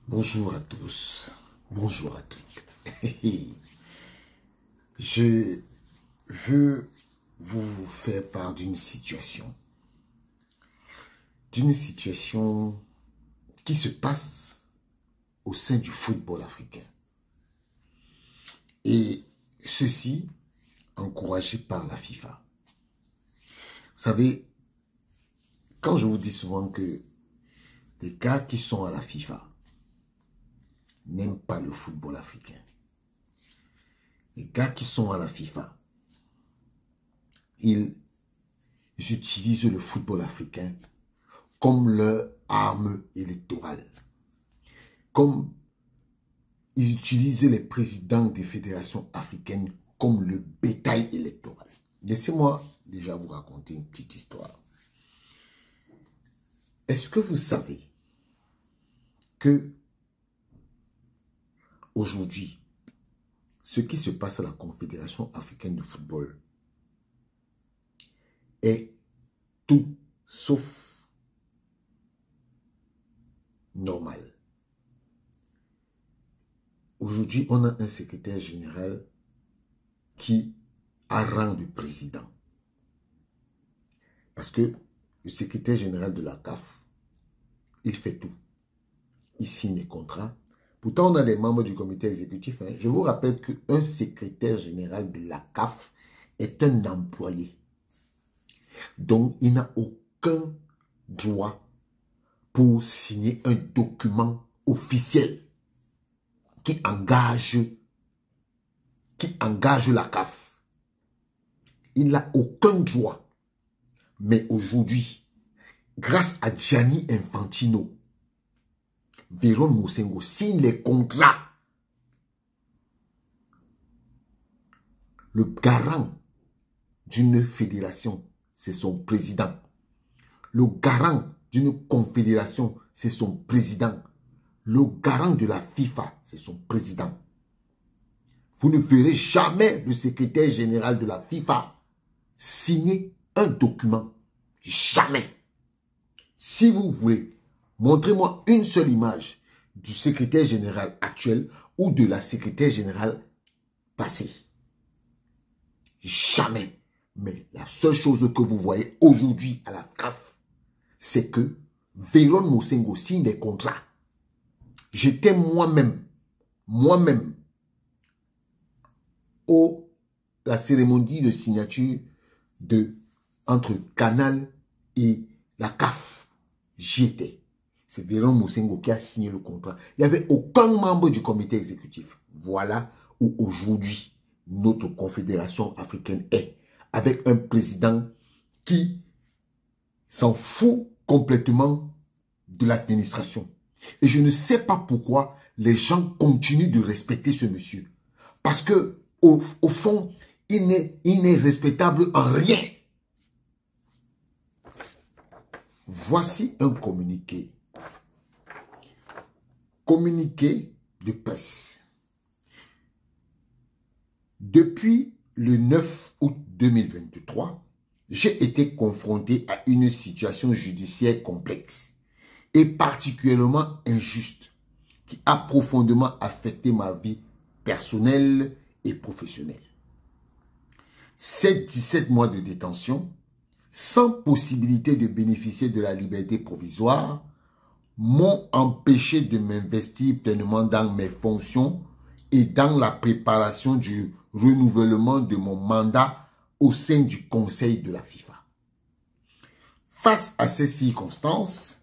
Bonjour à tous, bonjour à toutes. Je veux vous faire part d'une situation qui se passe au sein du football africain. Et ceci encouragé par la FIFA. Vous savez, quand je vous dis souvent que les gars qui sont à la FIFA n'aiment pas le football africain. Les gars qui sont à la FIFA, ils utilisent le football africain comme leur arme électorale. Comme ils utilisent les présidents des fédérations africaines comme le bétail électoral. Laissez-moi déjà vous raconter une petite histoire. Est-ce que vous savez que aujourd'hui, ce qui se passe à la Confédération africaine de football est tout sauf normal. Aujourd'hui, on a un secrétaire général qui a rang de président. Parce que le secrétaire général de la CAF, il fait tout. Il signe les contrats. Pourtant, on a des membres du comité exécutif. Je vous rappelle qu'un secrétaire général de la CAF est un employé. Donc, il n'a aucun droit pour signer un document officiel qui engage la CAF. Il n'a aucun droit. Mais aujourd'hui, grâce à Gianni Infantino, Vérone Mosengo signe les contrats. Le garant d'une fédération, c'est son président. Le garant d'une confédération, c'est son président. Le garant de la FIFA, c'est son président. Vous ne verrez jamais le secrétaire général de la FIFA signer un document. Jamais. Si vous voulez, montrez-moi une seule image du secrétaire général actuel ou de la secrétaire générale passée. Jamais. Mais la seule chose que vous voyez aujourd'hui à la CAF, c'est que Vérone Mosengo signe des contrats. J'étais moi-même, la cérémonie de signature entre Canal et la CAF. J'y étais. C'est Vérone Mosengo qui a signé le contrat. Il n'y avait aucun membre du comité exécutif. Voilà où aujourd'hui notre confédération africaine est. Avec un président qui s'en fout complètement de l'administration. Et je ne sais pas pourquoi les gens continuent de respecter ce monsieur. Parce que, au fond, il n'est respectable en rien. Voici un communiqué. Communiqué de presse. Depuis le 9 août 2023, j'ai été confronté à une situation judiciaire complexe et particulièrement injuste qui a profondément affecté ma vie personnelle et professionnelle. Ces 17 mois de détention, sans possibilité de bénéficier de la liberté provisoire, m'ont empêché de m'investir pleinement dans mes fonctions et dans la préparation du renouvellement de mon mandat au sein du Conseil de la FIFA. Face à ces circonstances,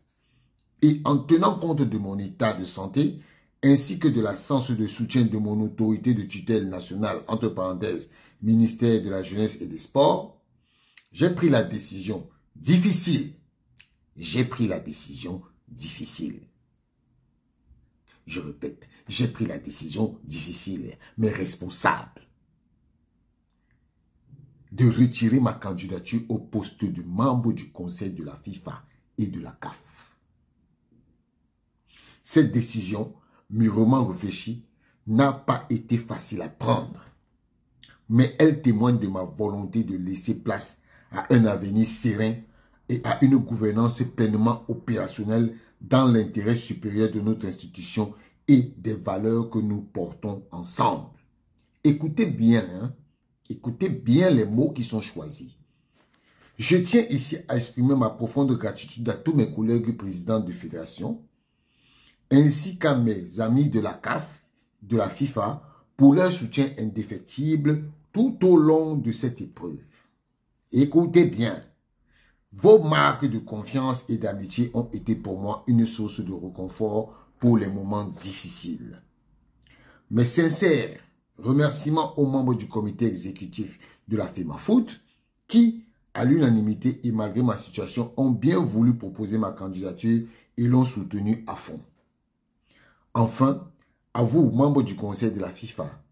et en tenant compte de mon état de santé, ainsi que de l'absence de soutien de mon autorité de tutelle nationale, entre parenthèses, ministère de la Jeunesse et des Sports, j'ai pris la décision difficile. J'ai pris la décision difficile. Je répète, j'ai pris la décision difficile, mais responsable, de retirer ma candidature au poste de membre du Conseil de la FIFA et de la CAF. Cette décision, mûrement réfléchie, n'a pas été facile à prendre, mais elle témoigne de ma volonté de laisser place à un avenir serein et à une gouvernance pleinement opérationnelle dans l'intérêt supérieur de notre institution et des valeurs que nous portons ensemble. Écoutez bien, hein? Écoutez bien les mots qui sont choisis. Je tiens ici à exprimer ma profonde gratitude à tous mes collègues présidents de fédération, ainsi qu'à mes amis de la CAF, de la FIFA, pour leur soutien indéfectible tout au long de cette épreuve. Écoutez bien, vos marques de confiance et d'amitié ont été pour moi une source de réconfort pour les moments difficiles. Mes sincères remerciements aux membres du comité exécutif de la FEMAFOOT qui, à l'unanimité et malgré ma situation, ont bien voulu proposer ma candidature et l'ont soutenue à fond. Enfin, à vous, membres du conseil de la FIFA,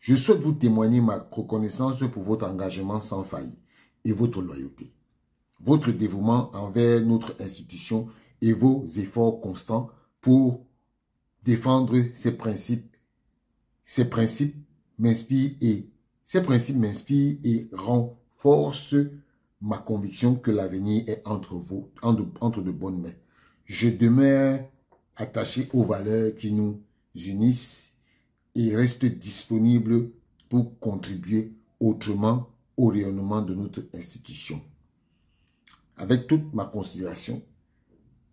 je souhaite vous témoigner ma reconnaissance pour votre engagement sans faille et votre loyauté, votre dévouement envers notre institution et vos efforts constants pour défendre ces principes. Ces principes m'inspirent et renforcent ma conviction que l'avenir est entre de bonnes mains. Je demeure attaché aux valeurs qui nous unissent et reste disponible pour contribuer autrement au rayonnement de notre institution. Avec toute ma considération,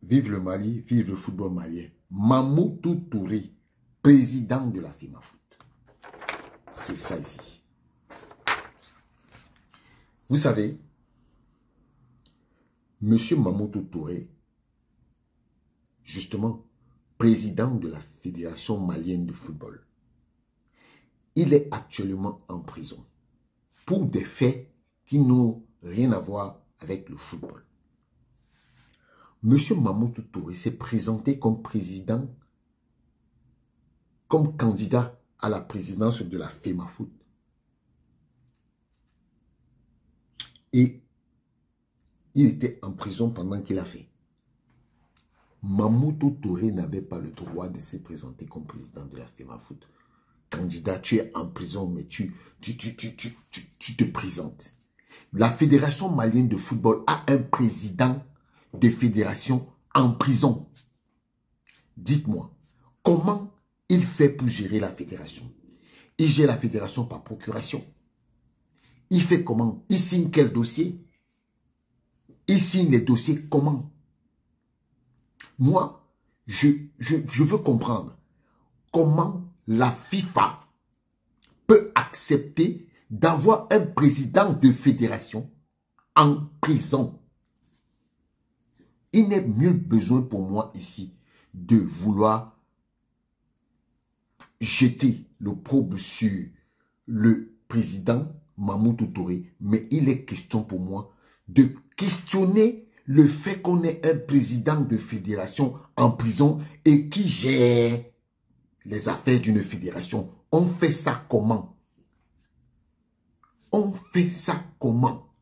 vive le Mali, vive le football malien. Mamoutou Touré, président de la FEMAFOOT. C'est ça ici. Vous savez, M. Mamoutou Touré, justement, président de la Fédération malienne de football, il est actuellement en prison pour des faits qui n'ont rien à voir avec le football. M. Mamoutou Touré s'est présenté comme président, comme candidat à la présidence de la FEMAFOOT. Et il était en prison pendant qu'il a fait. Mamoutou Touré n'avait pas le droit de se présenter comme président de la FEMAFOOT. Candidat, tu es en prison, mais tu te présentes. La Fédération malienne de football a un président de fédération en prison. Dites-moi, comment il fait pour gérer la fédération? Il gère la fédération par procuration. Il fait comment? Il signe quel dossier? Il signe les dossiers comment? Moi, je veux comprendre comment la FIFA peut accepter d'avoir un président de fédération en prison. Il n'est nul besoin pour moi ici de vouloir jeter l'opprobre sur le président Mamoutou Touré, mais il est question pour moi de questionner le fait qu'on ait un président de fédération en prison et qui gère les affaires d'une fédération. On fait ça comment? On fait ça comment?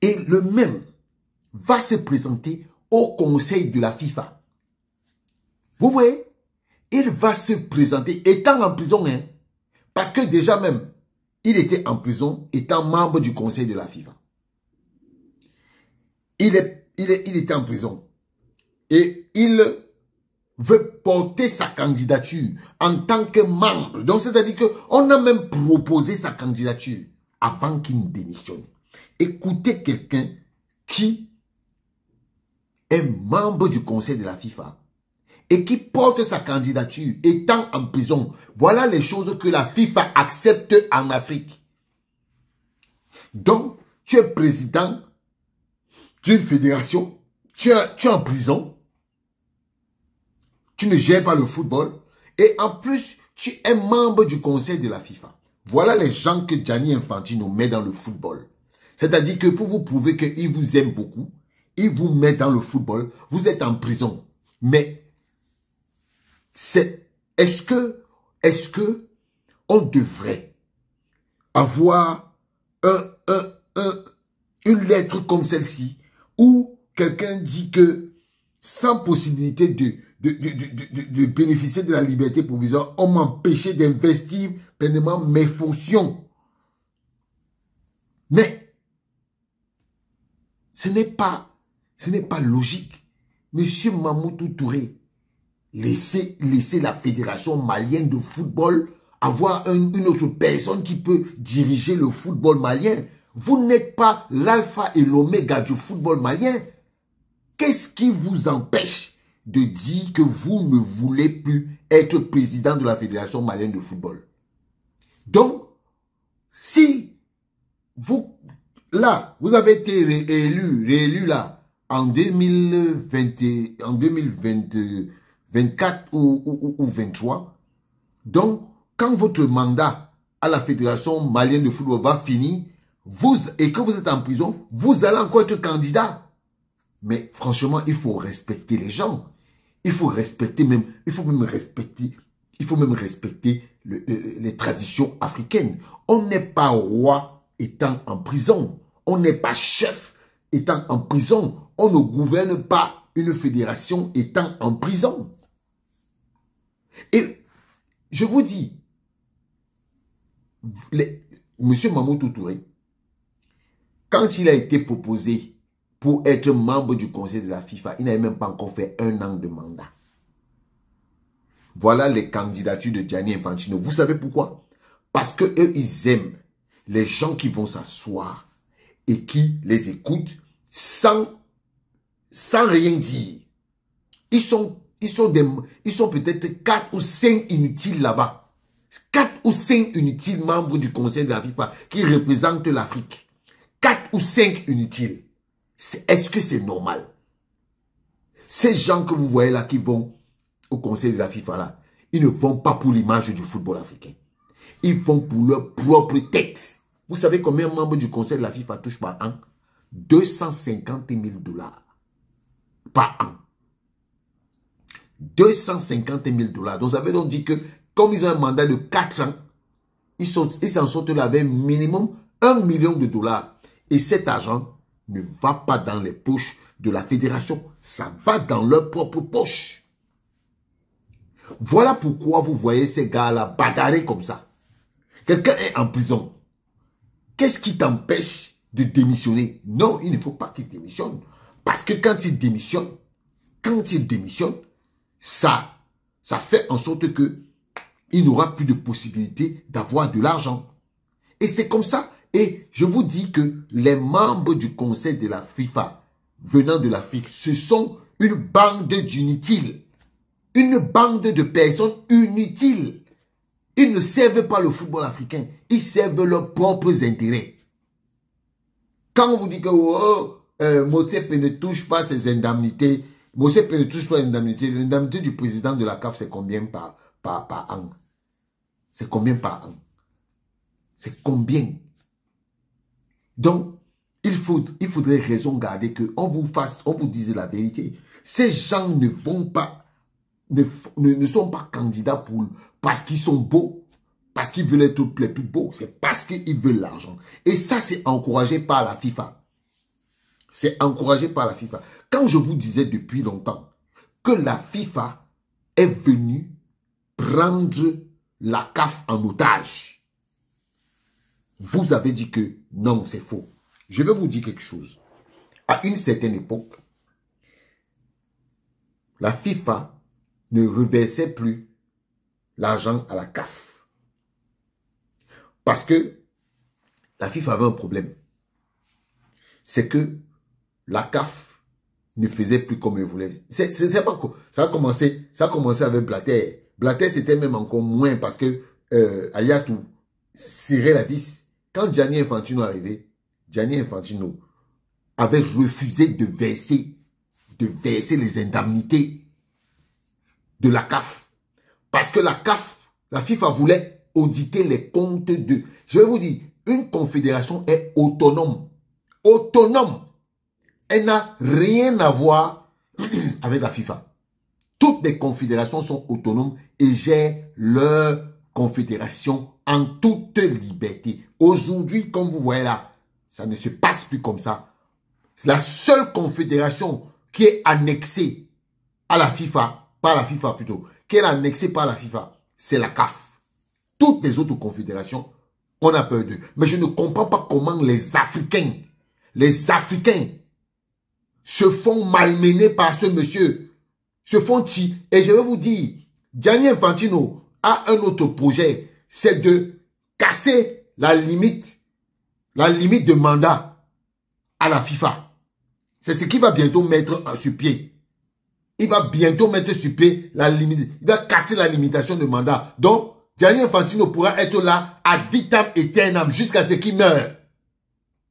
Et le même va se présenter au conseil de la FIFA. Vous voyez? Il va se présenter étant en prison, hein, parce que déjà même, il était en prison étant membre du conseil de la FIFA. Il était en prison et il veut porter sa candidature en tant que membre. Donc, c'est-à-dire qu'on a même proposé sa candidature avant qu'il ne démissionne. Écoutez quelqu'un qui est membre du conseil de la FIFA et qui porte sa candidature étant en prison. Voilà les choses que la FIFA accepte en Afrique. Donc, tu es président d'une fédération, tu es en prison, tu ne gères pas le football et en plus, tu es membre du conseil de la FIFA. Voilà les gens que Gianni Infantino met dans le football. C'est-à-dire que pour vous prouver qu'il vous aime beaucoup, il vous met dans le football, vous êtes en prison. Mais est-ce que on devrait avoir une lettre comme celle-ci où quelqu'un dit que sans possibilité de bénéficier de la liberté provisoire, on m'empêchait d'investir pleinement mes fonctions. Mais ce n'est pas logique. Monsieur Mamoutou Touré, laissez la Fédération malienne de football avoir une autre personne qui peut diriger le football malien. Vous n'êtes pas l'alpha et l'oméga du football malien. Qu'est-ce qui vous empêche de dire que vous ne voulez plus être président de la Fédération malienne de football? Donc, si vous, là, vous avez été réélu là, en 2024 ou 23, donc, quand votre mandat à la Fédération malienne de football va finir, et que vous êtes en prison, vous allez encore être candidat. Mais franchement, il faut respecter les gens. Il faut même respecter les traditions africaines. On n'est pas roi étant en prison. On n'est pas chef étant en prison. On ne gouverne pas une fédération étant en prison. Et je vous dis, Monsieur Mamoutou Touré, quand il a été proposé pour être membre du conseil de la FIFA, il n'avait même pas encore fait 1 an de mandat. Voilà les candidatures de Gianni Infantino. Vous savez pourquoi? Parce que eux, ils aiment les gens qui vont s'asseoir et qui les écoutent sans rien dire. Ils sont peut-être 4 ou 5 inutiles là-bas. 4 ou 5 inutiles membres du conseil de la FIFA qui représentent l'Afrique. 4 ou 5 inutiles. Est-ce que c'est normal? Ces gens que vous voyez là qui vont au conseil de la FIFA là, ils ne vont pas pour l'image du football africain. Ils vont pour leur propre tête. Vous savez combien de membres du conseil de la FIFA touchent par an? 250 000 $. Par an. 250 000 $. Donc ça veut donc dire que comme ils ont un mandat de 4 ans, ils s'en sortent là avec minimum 1 million de $. Et cet argent ne va pas dans les poches de la fédération. Ça va dans leur propre poche. Voilà pourquoi vous voyez ces gars-là bagarrer comme ça. Quelqu'un est en prison. Qu'est-ce qui t'empêche de démissionner? Non, il ne faut pas qu'il démissionne. Parce que quand il démissionne, ça fait en sorte que il n'aura plus de possibilité d'avoir de l'argent. Et c'est comme ça. Et je vous dis que les membres du conseil de la FIFA venant de l'Afrique, ce sont une bande d'inutiles. Une bande de personnes inutiles. Ils ne servent pas le football africain. Ils servent leurs propres intérêts. Quand on vous dit que Motsepe ne touche pas ses indemnités, Motsepe ne touche pas les indemnités. L'indemnité du président de la CAF, c'est combien par an? C'est combien par an? C'est combien? Donc, il faudrait raison garder qu'on vous dise la vérité. Ces gens ne vont pas, ne sont pas candidats parce qu'ils sont beaux, parce qu'ils veulent être les plus beaux. C'est parce qu'ils veulent l'argent. Et ça, c'est encouragé par la FIFA. C'est encouragé par la FIFA. Quand je vous disais depuis longtemps que la FIFA est venue prendre la CAF en otage, vous avez dit que non, c'est faux. Je vais vous dire quelque chose. À une certaine époque, la FIFA ne reversait plus l'argent à la CAF. Parce que la FIFA avait un problème. C'est que la CAF ne faisait plus comme elle voulait. C'est pas quoi. Ça a commencé avec Blatter. Blatter, c'était même encore moins parce que Ayatou serrait la vis. Quand Gianni Infantino est arrivé, Gianni Infantino avait refusé de verser les indemnités de la CAF. Parce que la CAF, la FIFA voulait auditer les comptes de... Je vais vous dire, une confédération est autonome. Autonome. Elle n'a rien à voir avec la FIFA. Toutes les confédérations sont autonomes et gèrent leur confédération en toute liberté. Aujourd'hui, comme vous voyez là, ça ne se passe plus comme ça. La seule confédération qui est annexée à la FIFA, par la FIFA plutôt, qui est annexée par la FIFA, c'est la CAF. Toutes les autres confédérations, on a peur d'eux. Mais je ne comprends pas comment les Africains se font malmener par ce monsieur. Se font tuer. Et je vais vous dire, Gianni Infantino a un autre projet. C'est de casser la limite de mandat à la FIFA. C'est ce qu'il va bientôt mettre sur pied. Il va bientôt mettre sur pied la limite. Il va casser la limitation de mandat. Donc, Gianni Infantino pourra être là ad vitam aeternam jusqu'à ce qu'il meure.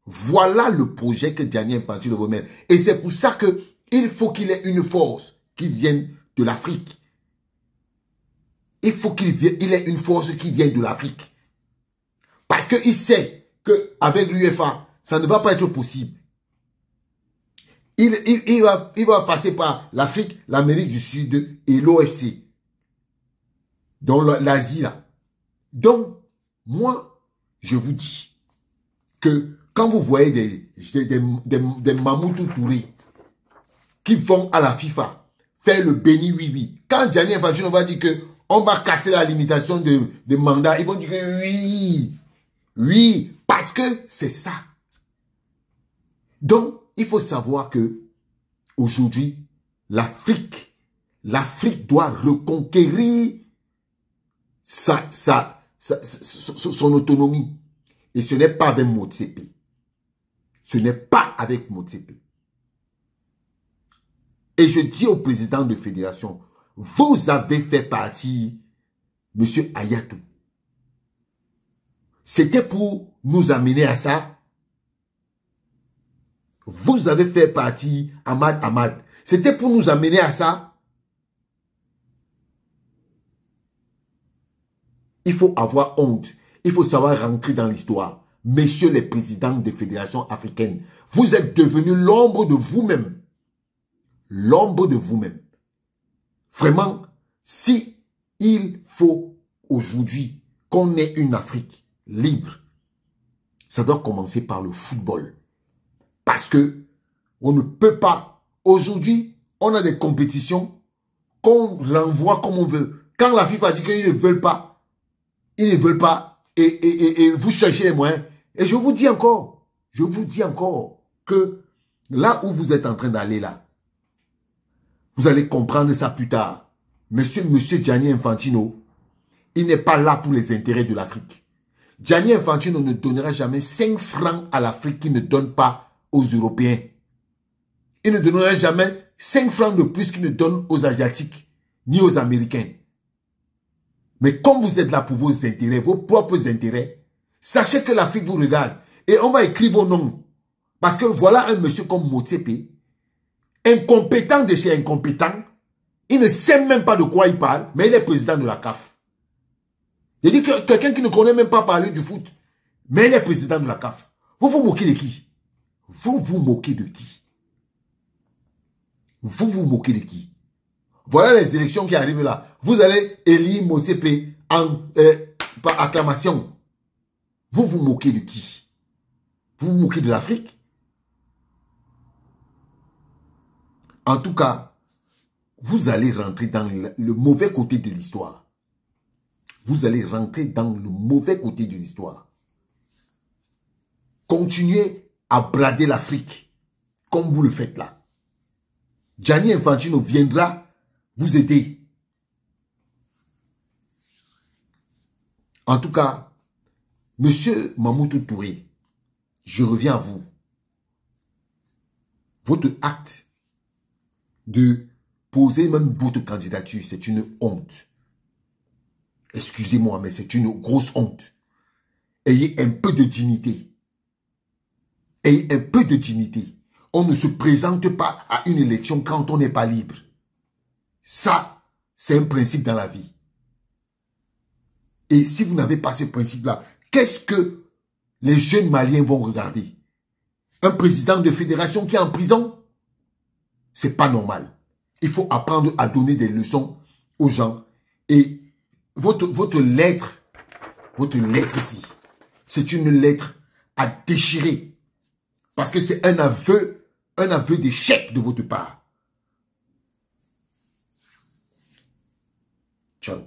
Voilà le projet que Gianni Infantino veut mettre. Et c'est pour ça qu'il faut qu'il ait une force qui vienne de l'Afrique. Il faut qu'il ait une force qui vienne de l'Afrique. Parce qu'il sait qu'avec l'UEFA, ça ne va pas être possible. Il va passer par l'Afrique, l'Amérique du Sud et l'OFC. Dans l'Asie, là. Donc, moi, je vous dis que quand vous voyez des Mamoutou Touré qui vont à la FIFA faire le béni oui-oui, quand Gianni Infantino va dire que on va casser la limitation de mandat, ils vont dire que oui, oui, parce que c'est ça. Donc, il faut savoir que aujourd'hui, l'Afrique doit reconquérir son autonomie. Et ce n'est pas avec Motsepe. Ce n'est pas avec Motsepe. Et je dis au président de fédération, vous avez fait partie, monsieur Ayatou. C'était pour nous amener à ça. Vous avez fait partie, Ahmad. C'était pour nous amener à ça. Il faut avoir honte. Il faut savoir rentrer dans l'histoire. Messieurs les présidents des fédérations africaines, vous êtes devenus l'ombre de vous-même. L'ombre de vous-même. Vraiment, si il faut aujourd'hui qu'on ait une Afrique libre, ça doit commencer par le football. Parce que on ne peut pas. Aujourd'hui, on a des compétitions qu'on renvoie comme on veut. Quand la FIFA dit qu'ils ne veulent pas, ils ne veulent pas, et vous cherchez les moyens. Et je vous dis encore que là où vous êtes en train d'aller là, vous allez comprendre ça plus tard. Monsieur Gianni Infantino, il n'est pas là pour les intérêts de l'Afrique. Gianni Infantino ne donnera jamais 5 francs à l'Afrique qu'il ne donne pas aux Européens. Il ne donnera jamais 5 francs de plus qu'il ne donne aux Asiatiques, ni aux Américains. Mais comme vous êtes là pour vos intérêts, vos propres intérêts, sachez que l'Afrique vous regarde. Et on va écrire vos noms. Parce que voilà un monsieur comme Motsepe, incompétent de chez incompétent. Il ne sait même pas de quoi il parle, mais il est président de la CAF. Il dit que quelqu'un qui ne connaît même pas parler du foot, mais il est président de la CAF. Vous vous moquez de qui? Vous vous moquez de qui? Vous vous moquez de qui? Voilà les élections qui arrivent là. Vous allez élire Motsepe par acclamation. Vous vous moquez de qui? Vous vous moquez de l'Afrique? En tout cas, vous allez rentrer dans le mauvais côté de l'histoire. Vous allez rentrer dans le mauvais côté de l'histoire. Continuez à brader l'Afrique comme vous le faites là. Gianni Infantino viendra vous aider. En tout cas, monsieur Mamoutou Touré, je reviens à vous. Votre acte de poser même votre candidature, c'est une honte. Excusez-moi, mais c'est une grosse honte. Ayez un peu de dignité. Ayez un peu de dignité. On ne se présente pas à une élection quand on n'est pas libre. Ça, c'est un principe dans la vie. Et si vous n'avez pas ce principe-là, qu'est-ce que les jeunes Maliens vont regarder? Un président de fédération qui est en prison? C'est pas normal. Il faut apprendre à donner des leçons aux gens. Et votre lettre ici, c'est une lettre à déchirer. Parce que c'est un aveu d'échec de votre part. Ciao.